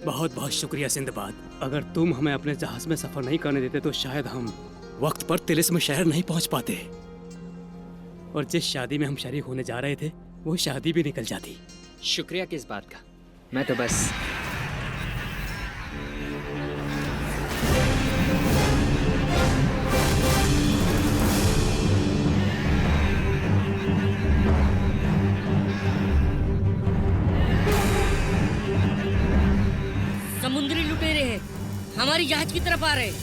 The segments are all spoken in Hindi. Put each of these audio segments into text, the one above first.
बहुत बहुत शुक्रिया सिंदबाद। अगर तुम हमें अपने जहाज में सफर नहीं करने देते तो शायद हम वक्त पर तिलिस्म शहर नहीं पहुंच पाते, और जिस शादी में हम शरीक होने जा रहे थे वो शादी भी निकल जाती। शुक्रिया किस बात का, मैं तो बस समुद्री लुटेरे हैं, हमारी जहाज की तरफ आ रहे हैं।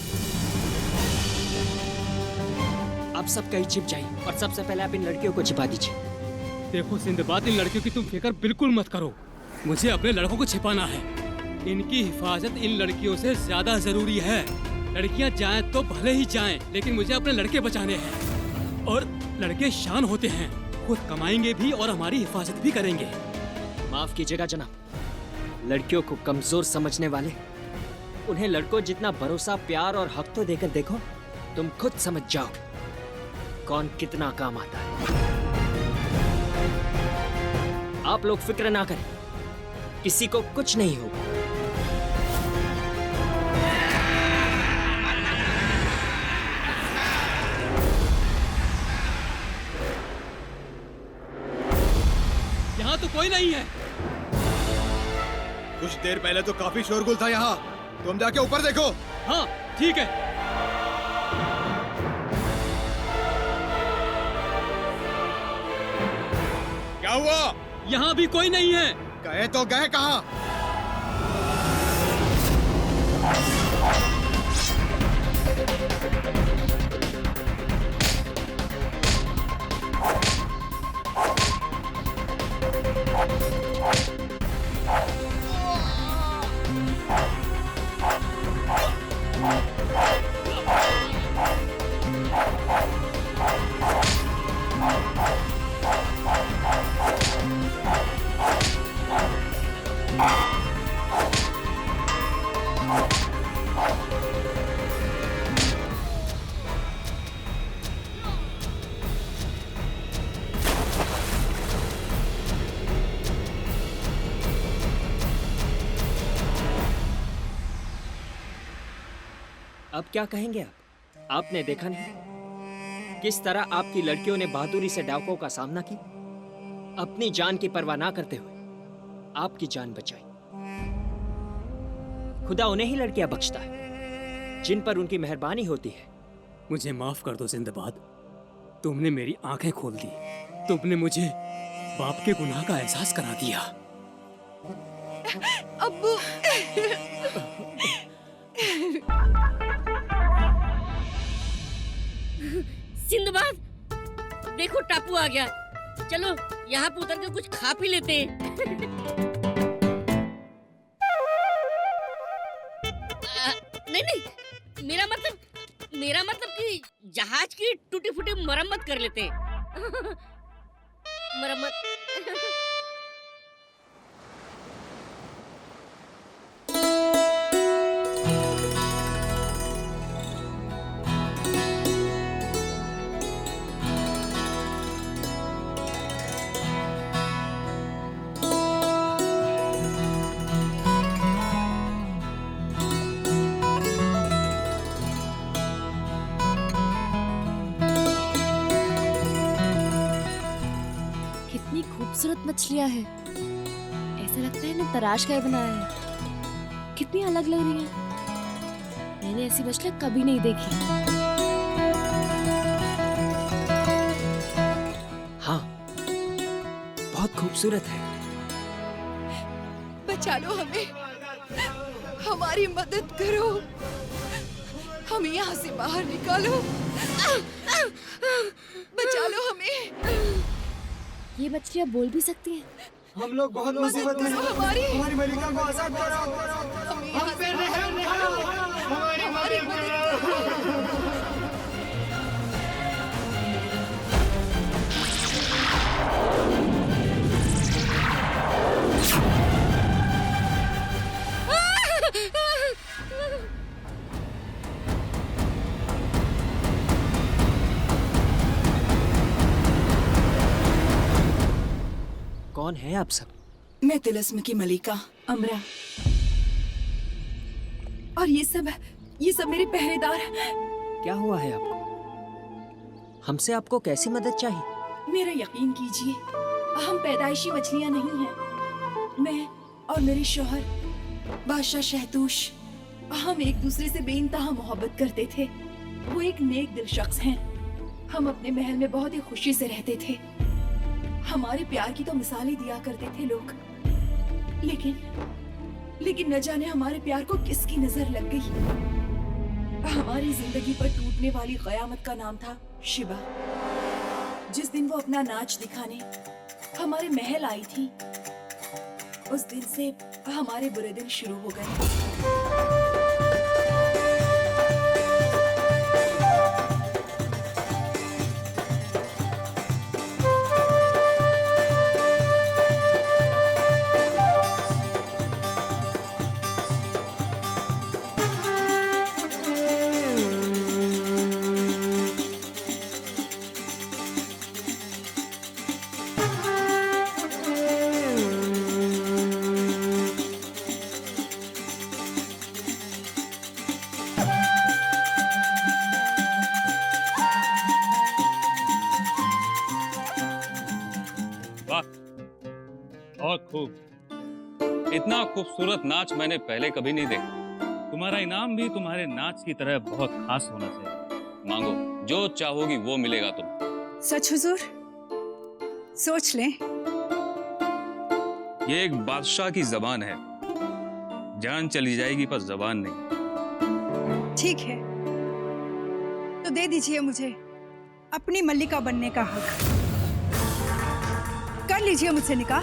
आप सब कहीं छिप जाइए और सबसे पहले आप इन लड़कियों को छिपा दीजिए। देखो सिंदबाद, इन लड़कियों की तुम फिक्र बिल्कुल मत करो। मुझे अपने लड़कों को छिपाना है। इनकी हिफाजत इन लड़कियों से ज्यादा जरूरी है। लड़कियां जाएं तो भले ही जाएं, लेकिन मुझे अपने लड़के बचाने हैं। और लड़के शान होते हैं, खुद कमाएंगे भी और हमारी हिफाजत भी करेंगे। माफ कीजिएगा जनाब, लड़कियों को कमजोर समझने वाले, उन्हें लड़कों जितना भरोसा, प्यार और हक तो देकर देखो, तुम खुद समझ जाओगे कौन कितना काम आता है। आप लोग फिक्र ना करें, किसी को कुछ नहीं होगा। यहाँ तो कोई नहीं है। कुछ देर पहले तो काफी शोरगुल था यहाँ। तुम जाके ऊपर देखो। हाँ ठीक है। क्या हुआ? यहाँ भी कोई नहीं है। गए तो गए कहाँ? अब क्या कहेंगे आप? आपने देखा नहीं किस तरह आपकी लड़कियों ने बहादुरी से डाकुओं का सामना किया, अपनी जान की परवाह ना करते हुए आपकी जान बचाई। खुदा उन्हें ही लड़कियां बख्शता है जिन पर उनकी मेहरबानी होती है। मुझे माफ कर दो सिंदबाद, तुमने मेरी आंखें खोल दी। तुमने मुझे बाप के गुनाह का एहसास करा दिया। अब्बू। सिंदबाद, देखो टापू आ गया। चलो यहाँ पे उतर के कुछ खा पी लेते हैं। नहीं नहीं, मेरा मतलब कि जहाज की टूटी फूटी मरम्मत कर लेते हैं। मरम्मत। खूबसूरत मछलियां हैं, ऐसा लगता है ना तराश कर बनाया है। कितनी अलग लग रही है, मैंने ऐसी मछलियां कभी नहीं देखी। हाँ, बहुत खूबसूरत है। बचा लो हमें, हमारी मदद करो, हमें यहाँ से बाहर निकालो, बचा लो हमें। ये मछलियाँ बोल भी सकती हैं। हम लोग बहुत मुसीबत में हैं। हमारी मलिका को आजाद करो। हम पे रहम करो। हमारी मदद करो। कौन है आप सब? मैं तिलिस्म की मलिका अमरा। और ये सब मेरे पहरेदार हैं। क्या हुआ है आपको? हमसे आपको कैसी मदद चाहिए? मेरा यकीन कीजिए, हम पैदाइशी मछलियां नहीं हैं। मैं और मेरे शौहर बादशाह शहतूश, हम एक दूसरे से बेइंतहा मोहब्बत करते थे। वो एक नेक दिल शख्स हैं। हम अपने महल में बहुत ही खुशी से रहते थे। हमारे प्यार की तो मिसालें दिया करते थे लोग, लेकिन न जाने हमारे प्यार को किसकी नजर लग गई। हमारी जिंदगी पर टूटने वाली कयामत का नाम था शिबा। जिस दिन वो अपना नाच दिखाने हमारे महल आई थी, उस दिन से हमारे बुरे दिन शुरू हो गए। बहुत खूब। इतना खूबसूरत नाच मैंने पहले कभी नहीं देखा। तुम्हारा इनाम भी तुम्हारे नाच की तरह बहुत खास होना चाहिए। मांगो, जो चाहोगी वो मिलेगा तुम। सच हुजूर? सोच लें। ये एक बादशाह की जबान है। जान चली जाएगी पर जबान नहीं। ठीक है, तो दे दीजिए मुझे अपनी मल्लिका बनने का हक। कर लीजिए मुझसे निकाह।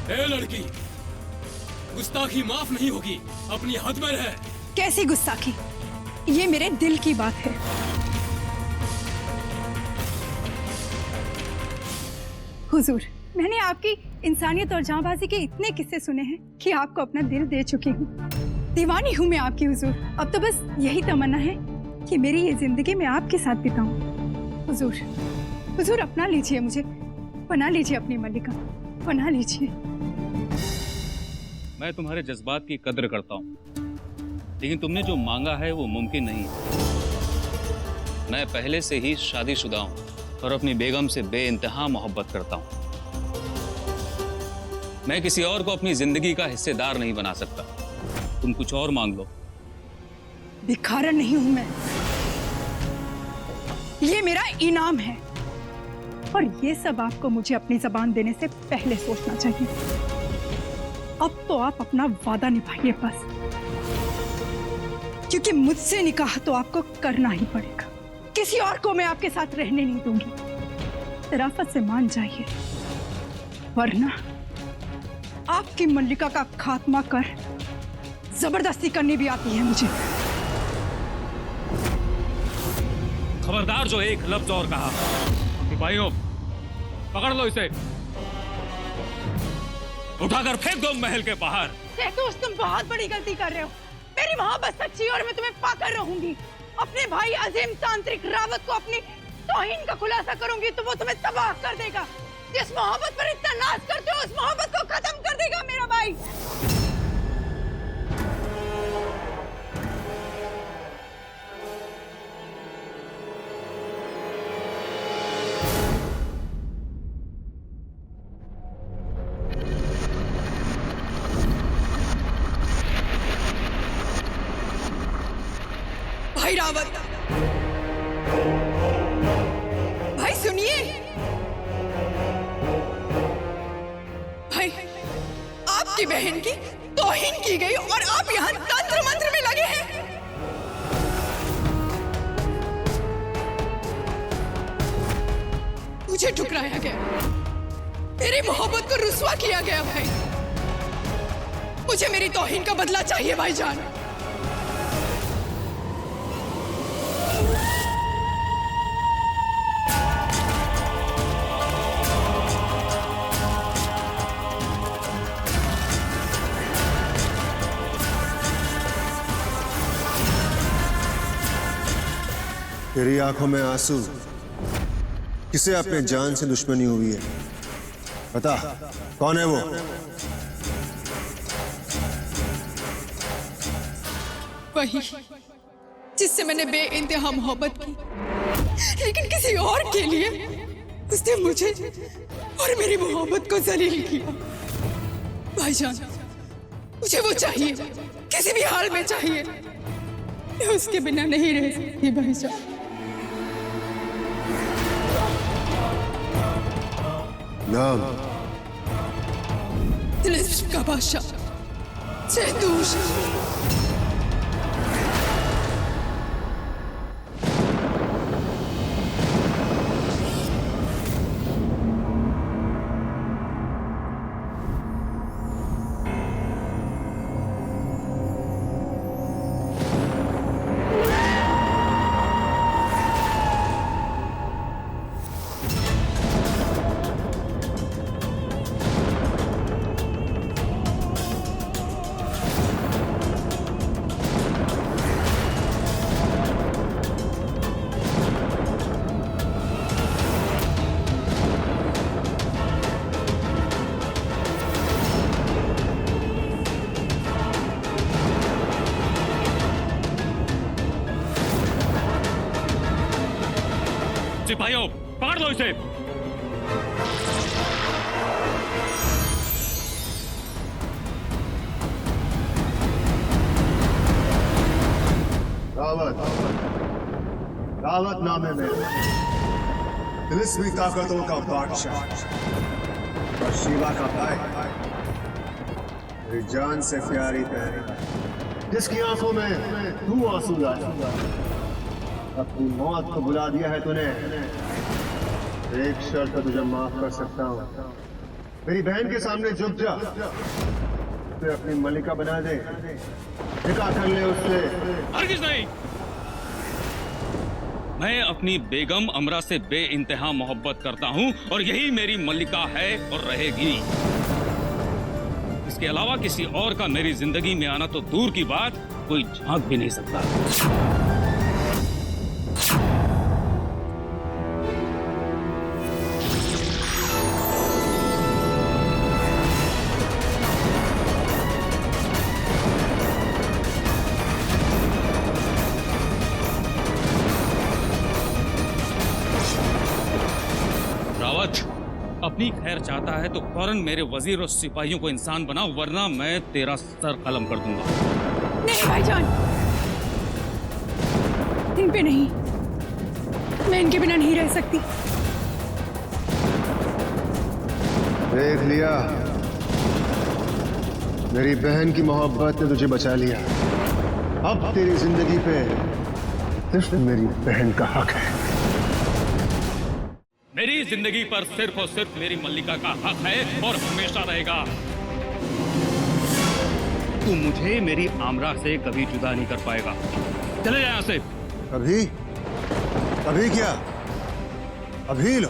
ए लड़की, गुस्ताखी माफ नहीं होगी, अपनी हद में रह। कैसी गुस्ताखी? ये मेरे दिल की बात है। हुजूर, मैंने आपकी इंसानियत और जांबाजी के इतने किस्से सुने हैं कि आपको अपना दिल दे चुकी हूँ। दीवानी हूँ मैं आपकी हुजूर। अब तो बस यही तमन्ना है कि मेरी ये जिंदगी मैं आपके साथ बिताऊं। हुजूर, हुजूर अपना लीजिए मुझे, पना लीजिए अपनी मल्लिका, पना लीजिए। मैं तुम्हारे जज्बात की कद्र करता हूँ, लेकिन तुमने जो मांगा है वो मुमकिन नहीं है। मैं पहले से ही शादीशुदा हूँ और अपनी बेगम से बेइंतहा मोहब्बत करता हूँ। मैं किसी और को अपनी जिंदगी का हिस्सेदार नहीं बना सकता। तुम कुछ और मांग लो। भिखारन नहीं हूं मैं, ये मेरा इनाम है। और ये सब आपको मुझे अपनी जबान देने से पहले सोचना चाहिए। अब तो आप अपना वादा निभाइए बस, क्योंकि मुझसे निकाह तो आपको करना ही पड़ेगा। किसी और को मैं आपके साथ रहने नहीं दूंगी। शराफत से मान जाइए, वरना आपकी मल्लिका का खात्मा कर जबरदस्ती करनी भी आती है मुझे। खबरदार जो एक लफ्ज और कहा। सिपाहियों, पकड़ लो इसे, उठाकर फेंक दो महल के बाहर। शहतूश, तुम बहुत बड़ी गलती कर रहे हो। मेरी मोहब्बत सच्ची और मैं तुम्हें पाकर रहूंगी। अपने भाई अजीम तांत्रिक रावत को अपनी तौहीन का खुलासा करूंगी तो वो तुम्हें तबाह कर देगा। जिस मोहब्बत पर इतना नाज करते हो उस मोहब्बत को खत्म कर देगा मेरा भाई। भाई रावत, भाई सुनिए। भाई, आपकी बहन की तौहीन की गई और आप यहाँ तंत्र मंत्र में लगे हैं। मुझे ठुकराया गया, मेरी मोहब्बत को रुस्वा किया गया। भाई, मुझे मेरी तौहीन का बदला चाहिए भाईजान। तेरी आंखों में आंसू, किसे अपने जान से दुश्मनी हुई है? बता, कौन है वो? वही जिससे मैंने बेइंतहा मोहब्बत की, लेकिन किसी और के लिए उसने मुझे और मेरी मोहब्बत को जलील किया। भाईजान, मुझे वो चाहिए, किसी भी हाल में चाहिए। मैं उसके बिना नहीं रह सकती भाईजान। नाम? तिलिस्म का बादशाह शहतूश। सिपाहियों, पकड़ लो इसे। रावत नाम है मेरा, तिलिस्मी ताकतों का बादशाह और शिवा का भाई, मेरी जान से प्यारी प्यारी, जिसकी आंखों में तू आंसू लाया। अपनी मौत को बुला दिया है तूने। एक शर्त तुझे माफ कर सकता हूँ, मेरी बहन के सामने झुक जा, उसे अपनी मलिका बना दे, निकाह कर ले उससे। हरगिज़ नहीं। मैं अपनी बेगम अमरा से बेइंतहा मोहब्बत करता हूँ और यही मेरी मल्लिका है और रहेगी। इसके अलावा किसी और का मेरी जिंदगी में आना तो दूर की बात, कोई झांक भी नहीं सकता। अपनी खैर चाहता है तो फौरन मेरे वजीर और सिपाहियों को इंसान बनाओ, वरना मैं तेरा सर कलम कर दूंगा। नहीं भाईजान, इन पे नहीं, मैं इनके बिना नहीं रह सकती। देख लिया, मेरी बहन की मोहब्बत ने तुझे बचा लिया। अब तेरी जिंदगी पे सिर्फ मेरी बहन का हक है। मेरी जिंदगी पर सिर्फ और सिर्फ मेरी मल्लिका का हक है और हमेशा रहेगा। तू मुझे मेरी आमरा से कभी जुदा नहीं कर पाएगा। चले जाए यहाँ से। अभी? अभी क्या? अभी लो।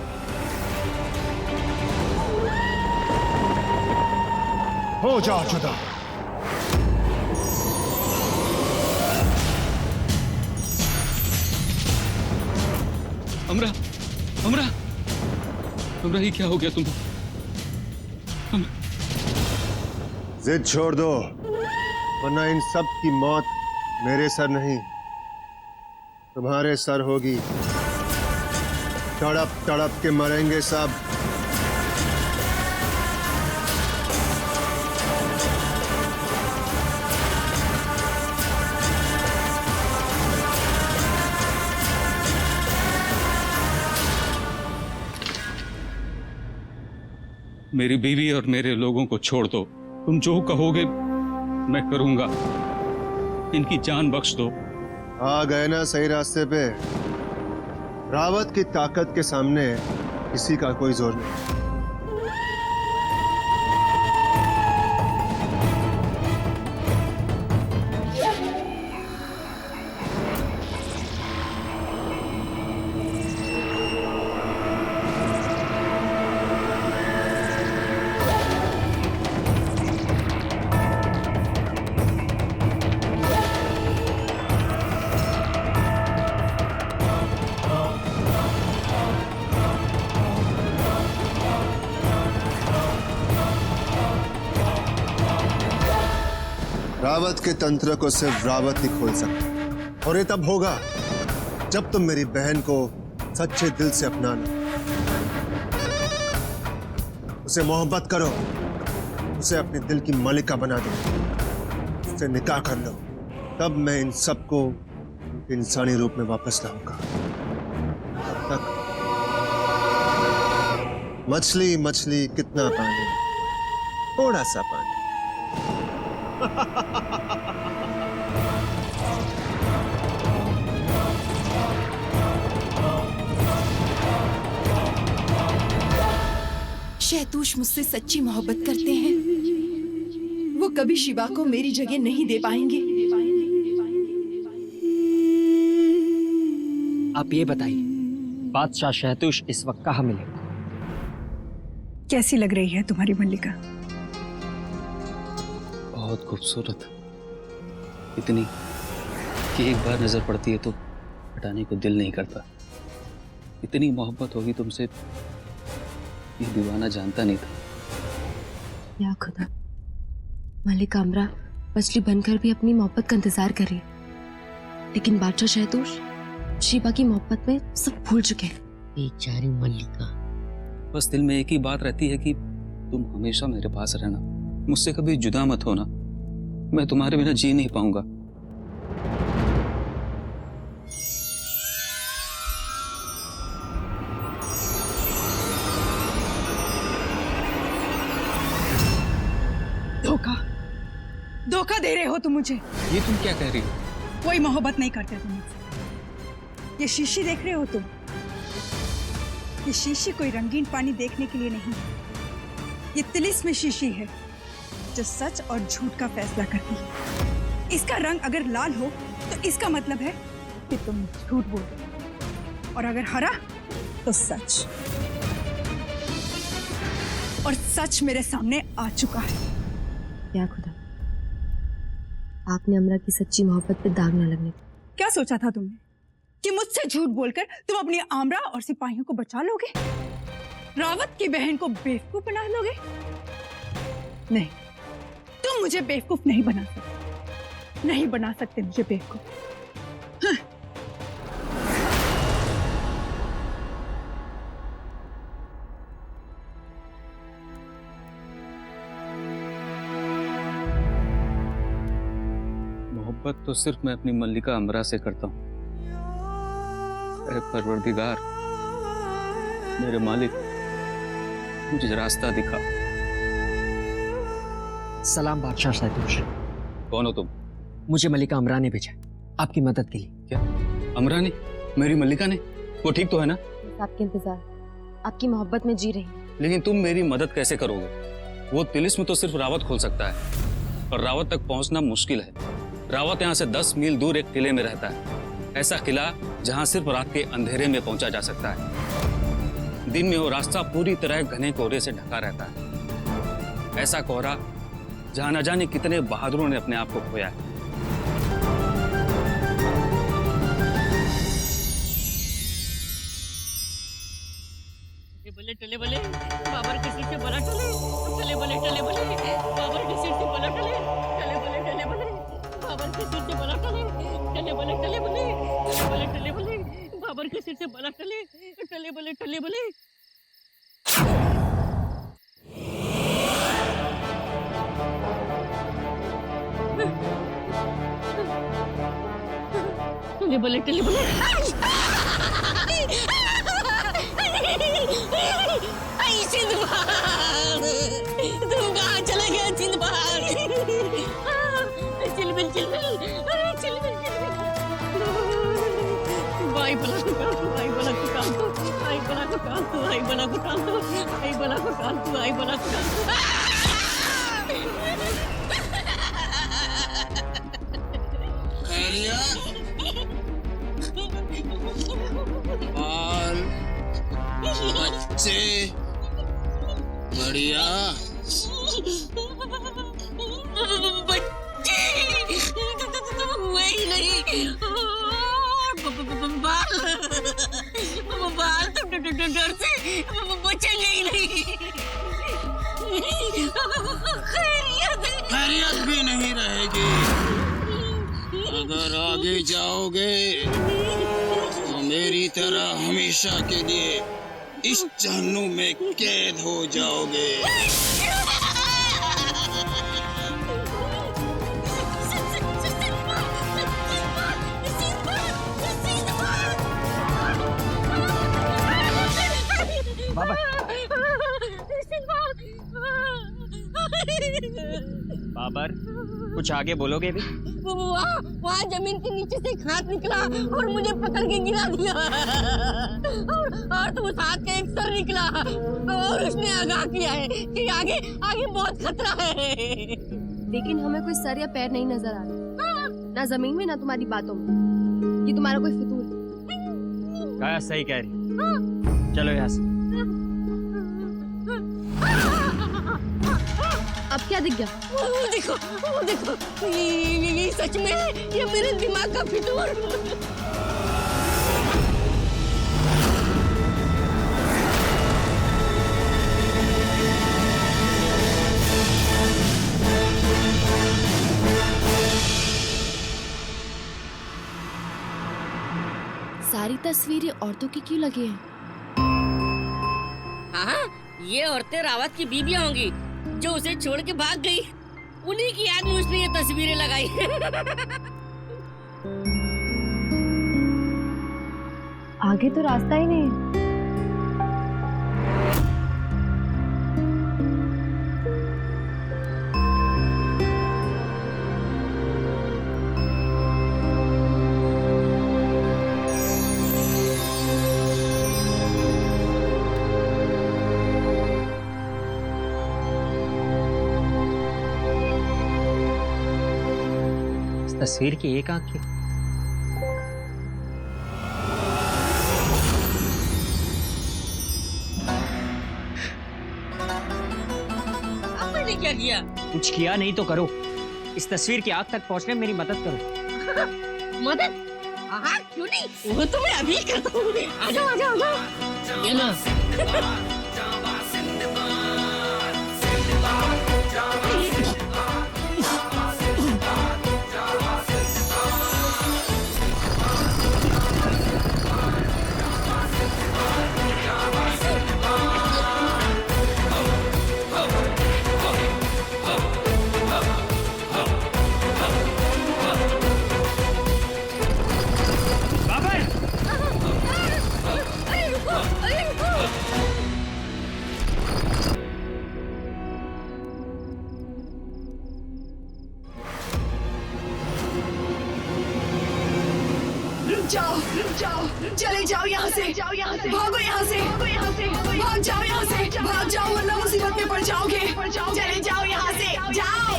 हो जा जुदा। अमरा, अमरा, अमरा, ये क्या हो गया तुमको? जिद छोड़ दो, वरना इन सब की मौत मेरे सर नहीं, तुम्हारे सर होगी। तड़प तड़प के मरेंगे सब। मेरी बीवी और मेरे लोगों को छोड़ दो। तुम जो कहोगे मैं करूंगा। इनकी जान बख्श दो। आ गए ना सही रास्ते पे। रावत की ताकत के सामने किसी का कोई जोर नहीं। रावत के तंत्र को सिर्फ रावत ही खोल सकता, और ये तब होगा जब तुम मेरी बहन को सच्चे दिल से अपनाना, उसे मोहब्बत करो, उसे अपने दिल की मालिका बना दो, उससे निकाह कर लो, तब मैं इन सबको इंसानी रूप में वापस लाऊंगा। तब तक मछली मछली कितना पानी, थोड़ा सा पानी। शहतूश मुझसे सच्ची मोहब्बत करते हैं। वो कभी शिवा को मेरी जगह नहीं दे पाएंगे। आप ये बताइए, बादशाह शहतूश इस वक्त कहाँ मिलेगा? कैसी लग रही है तुम्हारी मल्लिका? बहुत खूबसूरत, इतनी कि एक बार नजर पड़ती है तो हटाने को दिल नहीं करता। इतनी मोहब्बत होगी तुमसे ये दीवाना जानता नहीं था। या खुदा, मलिका अमरा मछली बनकर भी अपनी मोहब्बत का इंतजार कर रही है, लेकिन बादशाह शहतूश शिवा की मोहब्बत में सब भूल चुके हैं। बेचारी मल्लिका। बस दिल में एक ही बात रहती है कि तुम हमेशा मेरे पास रहना, मुझसे कभी जुदा मत होना, मैं तुम्हारे बिना जी नहीं पाऊंगा। धोखा दे रहे हो तुम मुझे। ये तुम क्या कह रही हो? कोई मोहब्बत नहीं करते तुम मुझसे। ये शीशी देख रहे हो तुम, ये शीशी कोई रंगीन पानी देखने के लिए नहीं है। ये तिलिस्म शीशी है जो सच और झूठ का फैसला करती है। इसका रंग अगर लाल हो तो इसका मतलब है कि तुम झूठ बोल रहे हो, और अगर हरा तो सच। और सच मेरे सामने आ चुका है। या खुदा, आपने अमरा की सच्ची मोहब्बत पे दाग न लगने दिया। क्या सोचा था तुमने कि मुझसे झूठ बोलकर तुम अपनी आमरा और सिपाहियों को बचा लोगे, रावत की बहन को बेवकूफ बना लोगे? नहीं, तुम मुझे बेवकूफ नहीं बना सकते, नहीं बना सकते मुझे बेवकूफ। हाँ। मोहब्बत तो सिर्फ मैं अपनी मल्लिका अमरा से करता हूँ। ऐ परवरदिगार, मेरे मालिक, मुझे रास्ता दिखा। सलाम बादशाह शहतूश। कौन हो तुम? मुझे मलिका अमरा ने भेजा आपकी मदद के लिए। क्या अमरा ने? मेरी मल्लिका ने? वो ठीक तो है ना? आपके इंतजार, आपकी मोहब्बत में जी रही है। लेकिन तुम मेरी मदद कैसे करोगे? वो तिलिस्म तो सिर्फ रावत खोल सकता है, और रावत तक पहुंचना मुश्किल है। रावत यहाँ से 10 मील दूर एक किले में रहता है, ऐसा किला जहाँ सिर्फ रात के अंधेरे में पहुंचा जा सकता है। दिन में वो रास्ता पूरी तरह घने कोहरे से ढका रहता है, ऐसा कोहरा जहाँ न जाने कितने बहादुरों ने अपने आप को खोया है। टले बले बाबर के सिर से बला टले, टले बले बाबर के सिर से बला टले, टले बले बाबर के सिर से बला टले, टले बले बाबर के सिर से बला टले, टले बले। टले बले सिंदबाद, तू कहाँ चला गया सिंदबाद? चिलबिल भाई बला को कान दो, भाई बला को कान दो, भाई बला को कान दो, भाई बला को कान दो, भाई बला को कान दो, भाई बला को कान दो। बच्चे बढ़िया। वही नहीं बाल तो डर से बचेंगे ही नहीं। खैरियत अहमियत भी नहीं रहेगी। अगर आगे जाओगे तो मेरी तरह हमेशा के लिए इस जहन्नुम में कैद हो जाओगे। बाबर, कुछ आगे बोलोगे भी? वहाँ जमीन के नीचे से एक हाथ निकला और मुझे पकड़ के गिरा दिया। और तो उस हाथ का एक सर निकला और उसने आगाह किया है कि आगे आगे बहुत खतरा है। लेकिन हमें कोई सर या पैर नहीं नजर आ रहा, ना जमीन में ना तुम्हारी बातों में। ये तुम्हारा कोई फितूर है। काया सही कह रही। चलो यहाँ से। अब क्या दिख गया? वो देखो, ये सच में है, ये मेरे दिमाग का फितूर। सारी तस्वीरें औरतों की क्यों लगी हैं? हाँ, ये औरतें रावत की बीबियां होंगी जो उसे छोड़ के भाग गई। उन्हीं की याद में उसने ये तस्वीरें लगाई। आगे तो रास्ता ही नहीं है। तस्वीर की एक आंख की। अब मैंने क्या किया? कुछ किया नहीं तो करो। इस तस्वीर की आंख तक पहुंचने में मेरी मदद करो। मदद? हाँ, क्यों नहीं? वो तो मैं अभी करता हूँ। आ जाओ, आ जाओ, आ जाओ। ये लो। जाओ, चले जाओ यहाँ से, भागो यहाँ से, भाग जाओ यहाँ से, भाग जाओ वरना मुसीबत में पड़ जाओगे। चले जाओ यहाँ से, जाओ।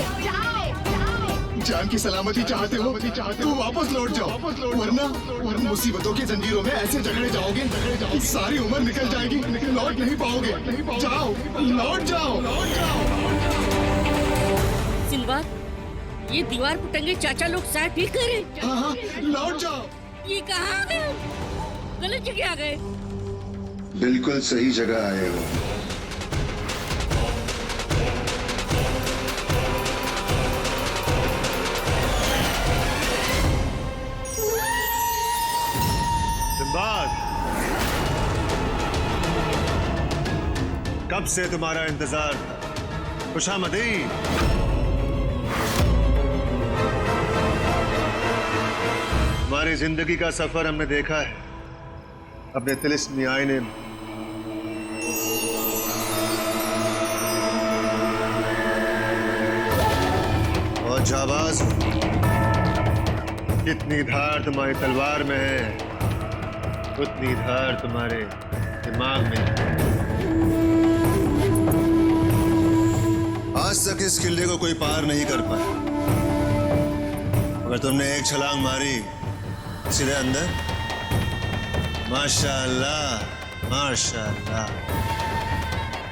जान की सलामती चाहते हो तो वापस लौट जाओ, वरना मुसीबतों की जंजीरों में ऐसे जकड़े जाओगे कि सारी उम्र निकल जाएगी, लौट नहीं पाओगे। जाओ, लौट जाओ। सिंबाद, ये दीवार पर टंगे चाचा लोग शायद ठीक कर रहे। हाँ, लौट जाओ। ये कहाँ आ गए? गलत जगह आ गए। बिल्कुल सही जगह आए हो। सिंबाद, कब से तुम्हारा इंतजार था। खुशामदीद। हमारी जिंदगी का सफर हमने देखा है अपने तिलिस्मी आईने में। और जाबाज, जितनी धार तुम्हारी तलवार में है उतनी धार तुम्हारे दिमाग में है। आज तक इस किले को कोई पार नहीं कर पाया, मगर तुमने एक छलांग मारी सीधे अंदर। माशाअल्लाह, माशाअल्लाह।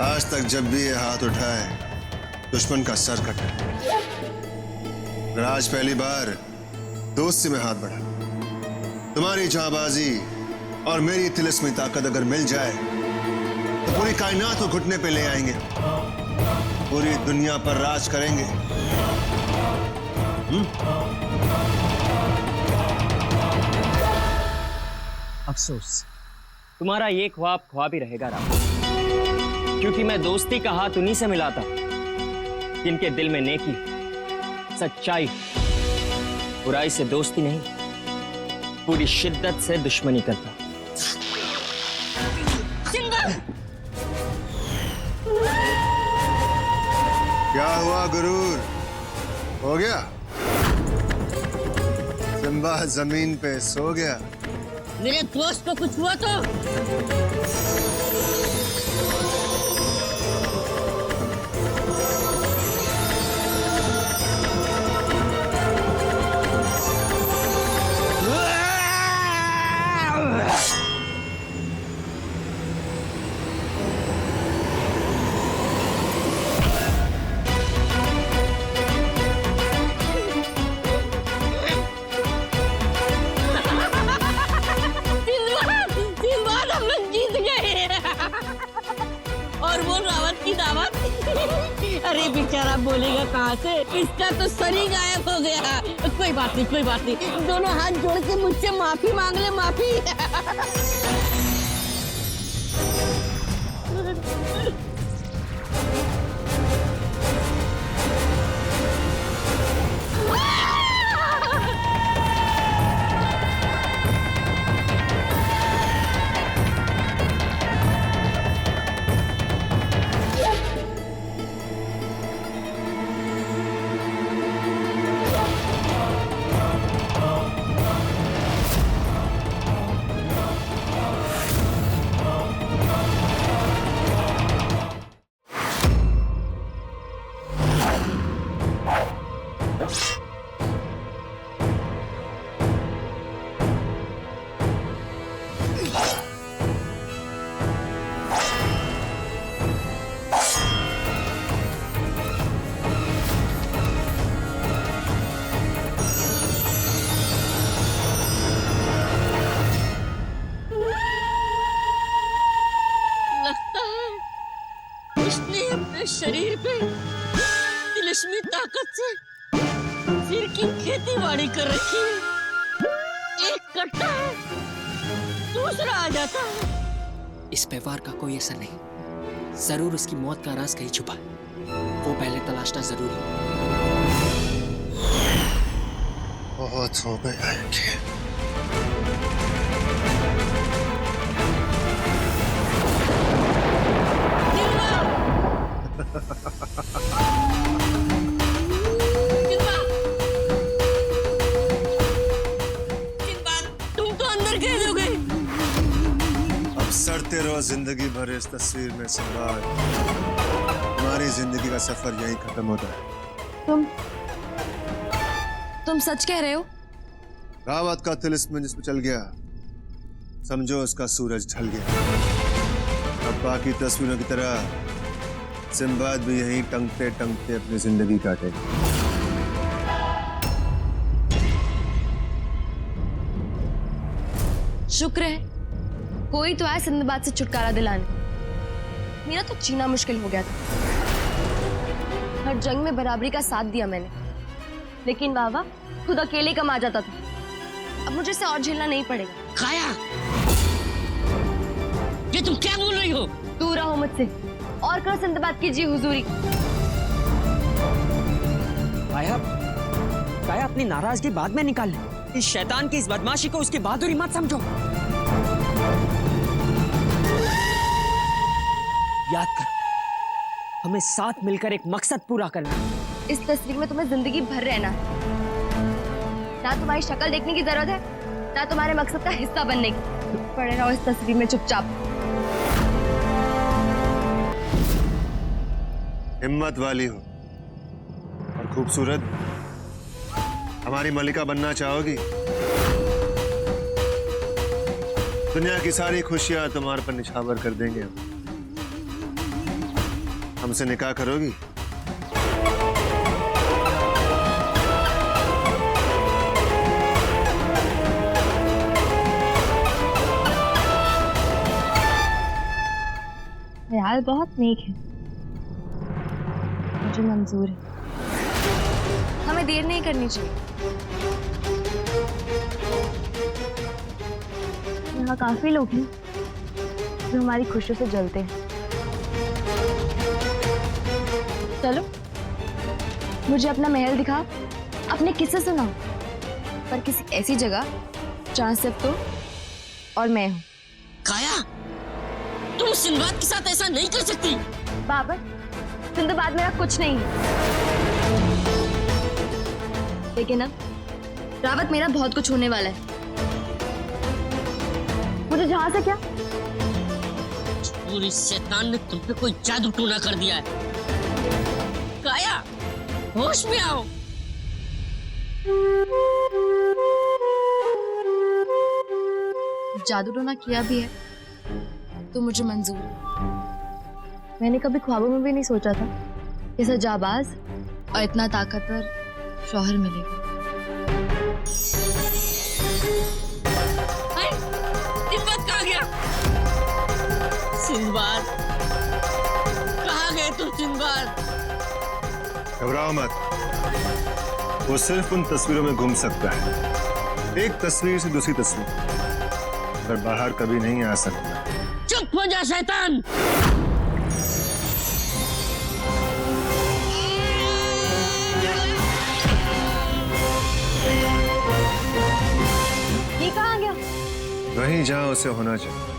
आज तक जब भी ये हाथ उठाए दुश्मन का सर कटा, मगर आज पहली बार दोस्ती में हाथ बढ़ा। तुम्हारी जाबाजी और मेरी तिलिस्मी ताकत अगर मिल जाए तो पूरी कायनात को घुटने पे ले आएंगे। पूरी दुनिया पर राज करेंगे। अफसोस, तुम्हारा ये ख्वाब ख्वाब ही रहेगा राहुल, क्योंकि मैं दोस्ती का हाथ उन्हीं से मिलाता जिनके दिल में नेकी, सच्चाई, बुराई से दोस्ती नहीं, पूरी शिद्दत से दुश्मनी करता। क्या हुआ गुरूर? हो गया? सिम्बा जमीन पे सो गया। मेरे दोस्त को कुछ हुआ तो अरे बेचारा बोलेगा कहाँ से? इसका तो सर ही गायब हो गया। कोई बात नहीं, कोई बात नहीं। दोनों हाथ जोड़ के मुझसे माफी मांग ले, माफी। शरीर पे तिलिस्मी ताकत से सिर की खेती बाड़ी कर रखी है। एक कटता है, दूसरा आ जाता है। इस व्यवहार का कोई असर नहीं, जरूर उसकी मौत का राज कहीं छुपा है, वो पहले तलाशना जरूरी है। बहुत हो गया है। तुम तो अंदर कैद हो गए। अब सड़ते रहो जिंदगी भर इस तस्वीर में सिम्बाद। हमारी जिंदगी का सफर यहीं खत्म होता है। तुम सच कह रहे हो? रावत का तिलिस्म जिसमें चल गया, समझो उसका सूरज ढल गया। अब बाकी तस्वीरों की तरह सिम्बाद भी यहीं टंगते टंगते अपनी जिंदगी काटेगा। शुक्र है कोई तो आया सिंदबाद से छुटकारा दिलाने। मेरा तो जीना मुश्किल हो गया था। हर जंग में बराबरी का साथ दिया मैंने, लेकिन बाबा खुद अकेले कमा जाता था। अब मुझे इसे और झेलना नहीं पड़ेगा। खाया, ये तुम क्या बोल रही हो? दूर रहो मुझसे और करो सिंदबाद की जी हुजूरी। काया अपनी नाराजगी बाद में निकाल ले। इस शैतान की इस बदमाशी को उसकी बहादुरी मत समझो। याद कर, हमें साथ मिलकर एक मकसद पूरा करना है। इस तस्वीर में तुम्हें जिंदगी भर रहना है। ना तुम्हारी शक्ल देखने की जरूरत है, ना तुम्हारे मकसद का हिस्सा बनने की। पड़े रहो इस तस्वीर में चुपचाप। हिम्मत वाली हो और खूबसूरत हमारी मलिका बनना चाहोगी? दुनिया की सारी खुशियां तुम्हारे पर निछावर कर देंगे हम। हमसे निकाह करोगी? ख्याल बहुत नेक है। मुझे मंजूर है। हमें देर नहीं करनी चाहिए। यहाँ काफी लोग हैं जो हमारी खुशियों से जलते हैं। चलो, मुझे अपना महल दिखा, अपने किस्से सुनाओ, पर किसी ऐसी जगह जहाँ सिर्फ तो और मैं हूँ। काया, तुम सिंदबाद के साथ ऐसा नहीं कर सकती। बाबर, सिंदबाद मेरा कुछ नहीं है, लेकिन अब रावत मेरा बहुत कुछ होने वाला है। मुझे जहाँ से क्या? पूरी शैतान ने तुम पे कोई जादू टूना कर दिया है। काया, होश में आओ। जादू टोना किया भी है तो मुझे मंजूर है। मैंने कभी ख्वाबों में भी नहीं सोचा था कि ऐसा जाबाज और इतना ताकतवर शौहर मिलेगा। सिंदबाद कहाँ गया? सिंदबाद, कहाँ गए तुम सिंदबाद? घबराओ मत, वो सिर्फ उन तस्वीरों में घूम सकता है, एक तस्वीर से दूसरी तस्वीर, पर बाहर कभी नहीं आ सकता। चुप हो जा शैतान। ये कहाँ गया? वहीं जहाँ उसे होना चाहिए।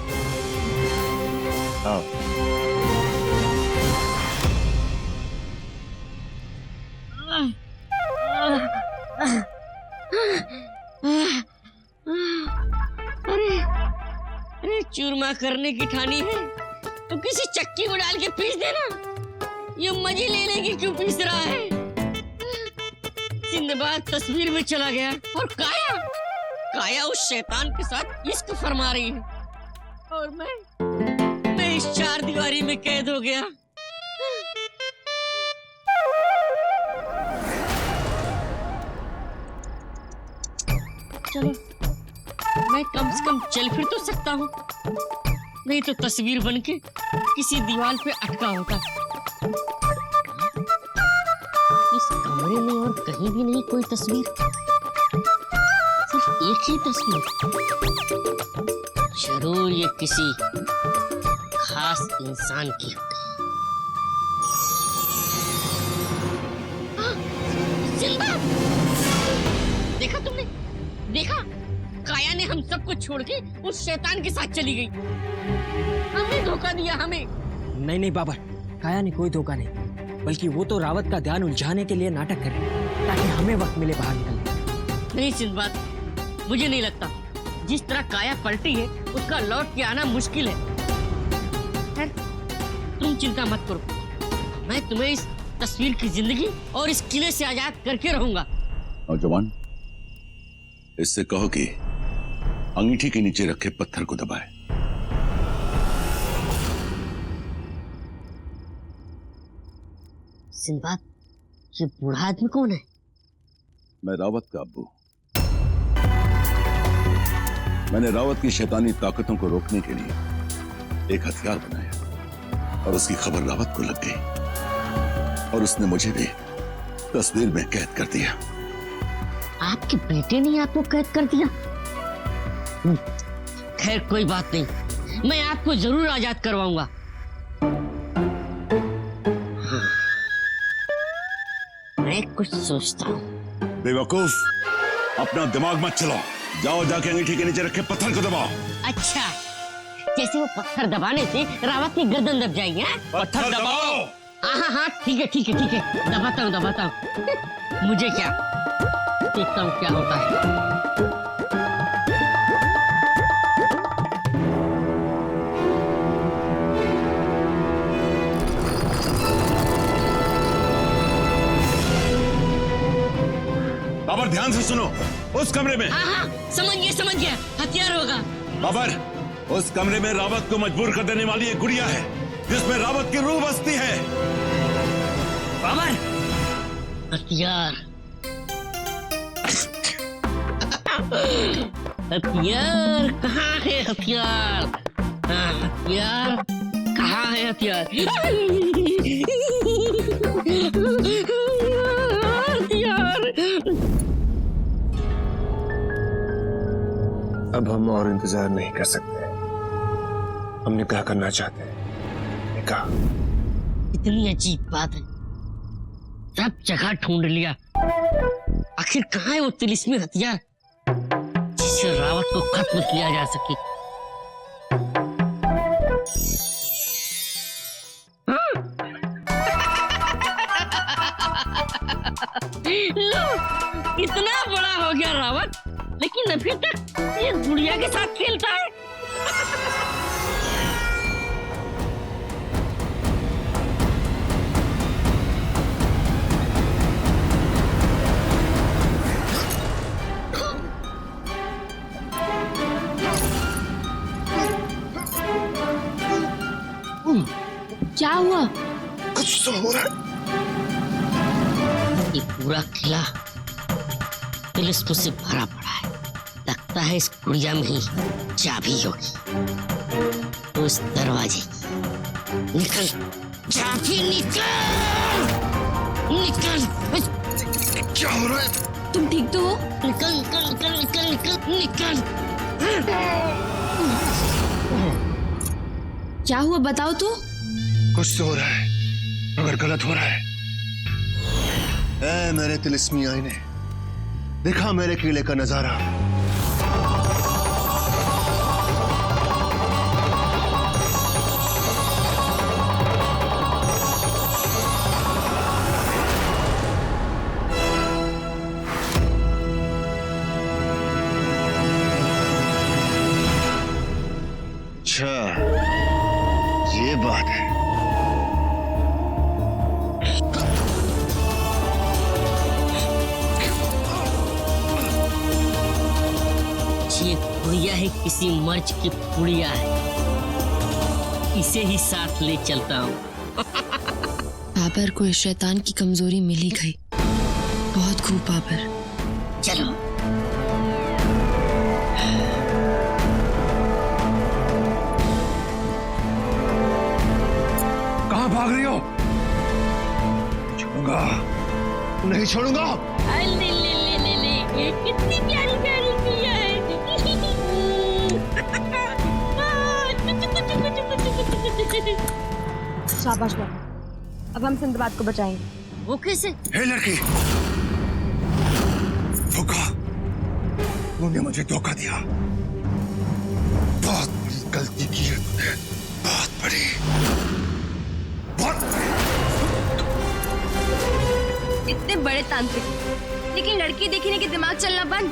आओ। अरे चूरमा करने की ठानी है तो किसी चक्की में डाल के पीस देना। ये मजे ले लेगी क्यों पीस रहा है? सिंदबाद तस्वीर में चला गया और काया उस शैतान के साथ इश्क फरमा रही है और मैं इस चार दीवारी में कैद हो गया। चलो, मैं कम से कम चल फिर तो सकता हूँ, नहीं तो तस्वीर बनके किसी दीवार पे अटका होगा। इस कमरे में और कहीं भी नहीं कोई तस्वीर, सिर्फ एक ही तस्वीर। जरूर ये किसी खास इंसान की होगी। सिंदबाद, देखा तुमने? देखा, काया ने हम सबको छोड़ के उस शैतान के साथ चली गई। हमने धोखा दिया हमें। नहीं बाबर, काया ने कोई धोखा नहीं, बल्कि वो तो रावत का ध्यान उलझाने के लिए नाटक कर रही है ताकि हमें वक्त मिले बाहर निकलने। नहीं सिंदबाद, मुझे नहीं लगता। जिस तरह काया पलटी है उसका लौट के आना मुश्किल है। खैर, तुम चिंता मत करो, मैं तुम्हें इस तस्वीर की जिंदगी और इस किले से आजाद करके रहूंगा। नौजवान, इससे कहो कि अंगीठी के नीचे रखे पत्थर को दबाए। सिंदबाद, ये बूढ़ा आदमी कौन है? मैं रावत का अब्बू। मैंने रावत की शैतानी ताकतों को रोकने के लिए एक हथियार बनाया और उसकी खबर रावत को लग गई और उसने मुझे भी तस्वीर में कैद कर दिया। आपके बेटे ने आपको कैद कर दिया? खैर कोई बात नहीं, मैं आपको जरूर आजाद करवाऊंगा। मैं कुछ सोचता हूँ। बेवकूफ, अपना दिमाग मत चलाओ। जाओ, जाके अंगीठी के नीचे रखे पत्थर को दबाओ। अच्छा, जैसे वो पत्थर दबाने से रावत की गर्दन दब जाएगी। पत्थर दबाओ। हाँ, ठीक है, दबाता हूँ। मुझे क्या, देखता हूँ क्या होता है। बाबर, ध्यान से सुनो। उस कमरे में, हाँ, समझ गया, हथियार होगा। बाबर, उस कमरे में रावत को मजबूर कर देने वाली एक गुड़िया है जिसमें रावत की रूह बसती है। बाबर, हथियार कहाँ है? हथियार कहाँ है? हथियार अब हम और इंतजार नहीं कर सकते। हम निकाह करना चाहते हैं। निकाह। इतनी अजीब बात है, सब जगह ढूंढ लिया, आखिर कहाँ है वो तिलिस्मी हथियार जिससे रावत को खत्म किया जा सके? लो, इतना बड़ा हो गया रावत, लेकिन अभी तक ये गुड़िया के साथ खेलता है। क्या हुआ? कुछ तो हो रहा है। ये पूरा किला तिलिस्म से भरा पड़ा है। लगता है इस गुड़िया में ही चाबी होगी। उस दरवाजे निकल, चाबी निकल, निकल। क्या हो रहा है? तुम ठीक तो हो? निकल निकल निकल निकल निकल निकल। क्या हुआ बताओ तो। कुछ तो हो रहा है, मगर गलत हो रहा है। ऐ मेरे तिलिस्मी आईने, देखा मेरे किले का नजारा। अच्छा, ये बात है। ये गुड़िया है किसी मर्ज की पुड़िया है, इसे ही साथ ले चलता हूँ। बाबर को इस शैतान की कमजोरी मिल ही गई। बहुत खूब बाबर। चलो। कहाँ भाग रही हो? छोड़ूंगा, नहीं छोड़ूंगा। ले ले ले ले ले, ये कितनी प्यारी प्यारी गुड़िया है। शाबाश बाबा, अब हम सिंदबाद को बचाएंगे। वो कैसे? हे लड़की, धोखा, तूने मुझे धोखा दिया। बहुत बड़ी गलती की है तूने, बहुत बड़ी, बहुत। इतने बड़े तांत्रिक, लेकिन लड़की देखने के दिमाग चलना बंद।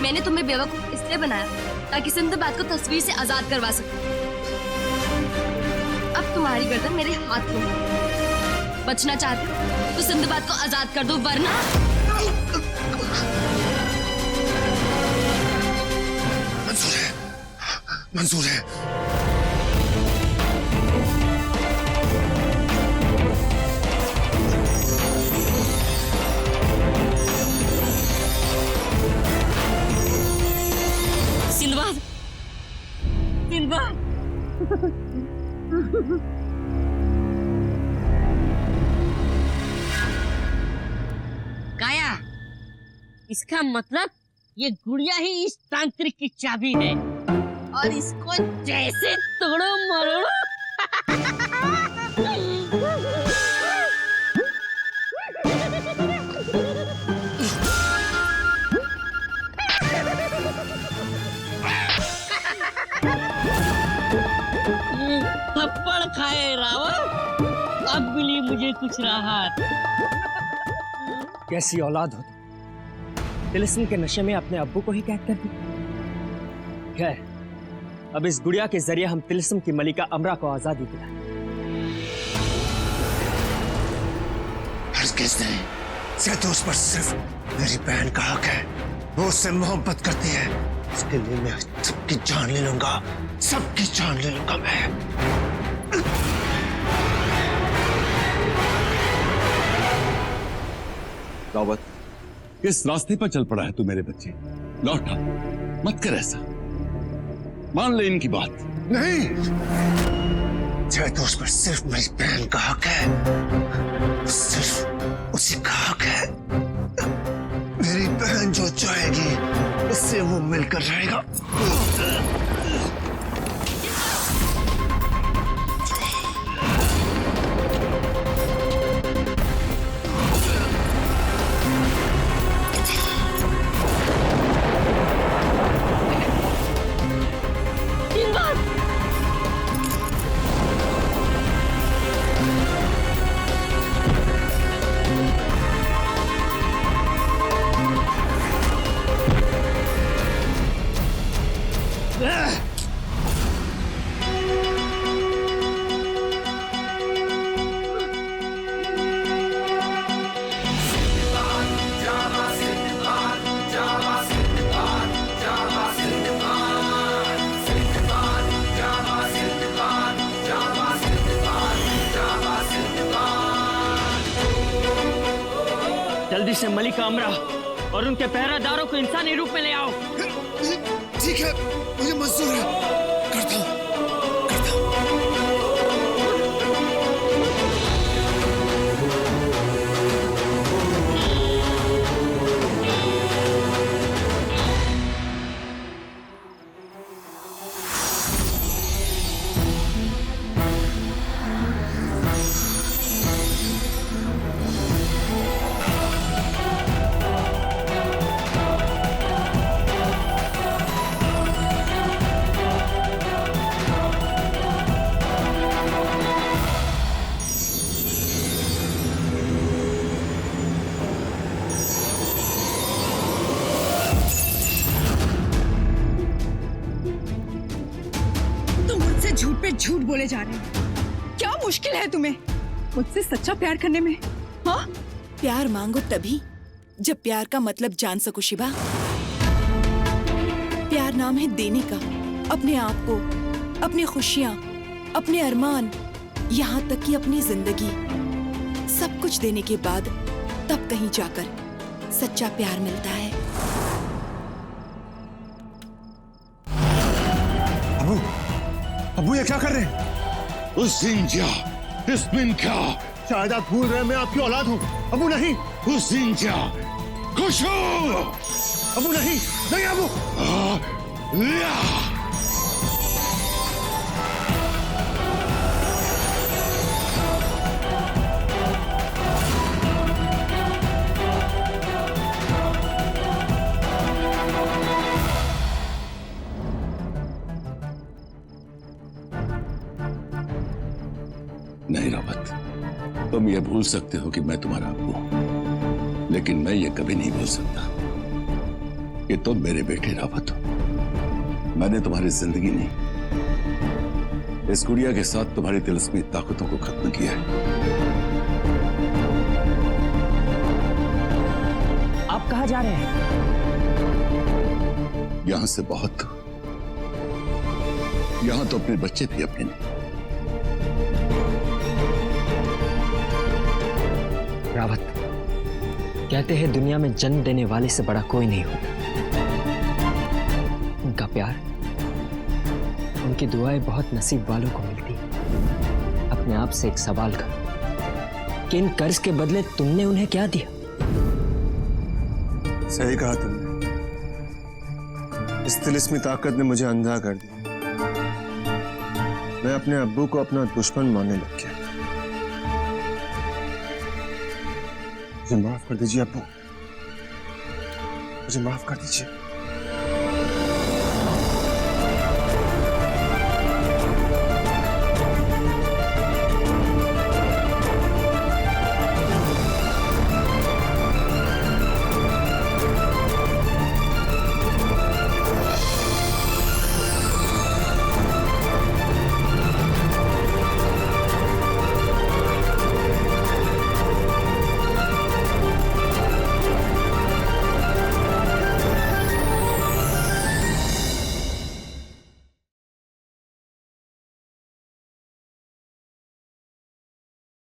मैंने तुम्हें बेवकूफ इसलिए बनाया ताकि सिंदबाद को तस्वीर से आजाद करवा सकूं। अब तुम्हारी गर्दन मेरे हाथ में है। बचना चाहते हो तो सिंदबाद को आजाद कर दो, वरना मंजूर है, मंजूर है। Sinbad, Sinbad. काया, इसका मतलब ये गुड़िया ही इस तांत्रिक की चाबी है और इसको जैसे तोड़ो मरोड़ो। थप्पड़ खाए रावण, अब मिली मुझे कुछ राहत। कैसी औलाद हो तुम? तिलिस्म के नशे में अपने अब्बू को ही कैद कर दी। खैर, अब इस गुड़िया के जरिए हम तिलिस्म की मलिका अमरा को आजादी दिलाएं। हरगिज़ नहीं, ज़ैतूस पर सिर्फ मेरी बहन का हक है। वो उससे मोहब्बत करती है, उसके लिए मैं सबकी जान ले लूंगा, सबकी जान ले लूंगा मैं। रावत, किस रास्ते पर चल पड़ा है तू मेरे बच्चे? लौट आ, मत कर ऐसा, मान ले इनकी बात। नहीं, ज़ैतूस पर सिर्फ मेरी बहन का हक है, सिर्फ उसी का हक है। मेरी बहन जो चाहेगी उससे से वो मिलकर रहेगा। जल्दी से मलिका अमरा और उनके पहरादारों को इंसानी रूप में ले आओ। ठीक है, मुझे मंजूर है। करता हूँ। झूठ पे झूठ बोले जा रहे हैं। क्या मुश्किल है तुम्हें मुझसे सच्चा प्यार करने में? हाँ, प्यार मांगो तभी जब प्यार का मतलब जान सको शिवा। प्यार नाम है देने का, अपने आप को, अपनी खुशियाँ, अपने अरमान, यहाँ तक कि अपनी जिंदगी, सब कुछ देने के बाद तब कहीं जाकर सच्चा प्यार मिलता है। अबू ये क्या कर रहे हैं? उस दिन जा, इस दिन क्या? शायद आप भूल रहे हैं मैं आपकी औलाद हूँ। अबू नहीं, उस दिन जा, खुश हो। अबू नहीं, नहीं अबू। नहीं रावत, तुम ये भूल सकते हो कि मैं तुम्हारा अब्बू हूं, लेकिन मैं ये कभी नहीं भूल सकता कि तुम मेरे बेटे रावत हो। मैंने तुम्हारी जिंदगी नहीं, इस गुड़िया के साथ तुम्हारी तिलस्मी ताकतों को खत्म किया है। आप कहाँ जा रहे हैं? यहां से बहुत दूर। यहां तो अपने बच्चे भी अपने नहीं। रावत, कहते हैं दुनिया में जन्म देने वाले से बड़ा कोई नहीं होता। उनका प्यार, उनकी दुआएं बहुत नसीब वालों को मिलती है। अपने आप से एक सवाल करो कि इन कर्ज के बदले तुमने उन्हें क्या दिया? सही कहा तुमने। इस तिलिस्मी ताकत ने मुझे अंधा कर दिया। मैं अपने अब्बू को अपना दुश्मन मानने लग गया। मुझे माफ कर दीजिए अब्बू, मुझे माफ कर दीजिए।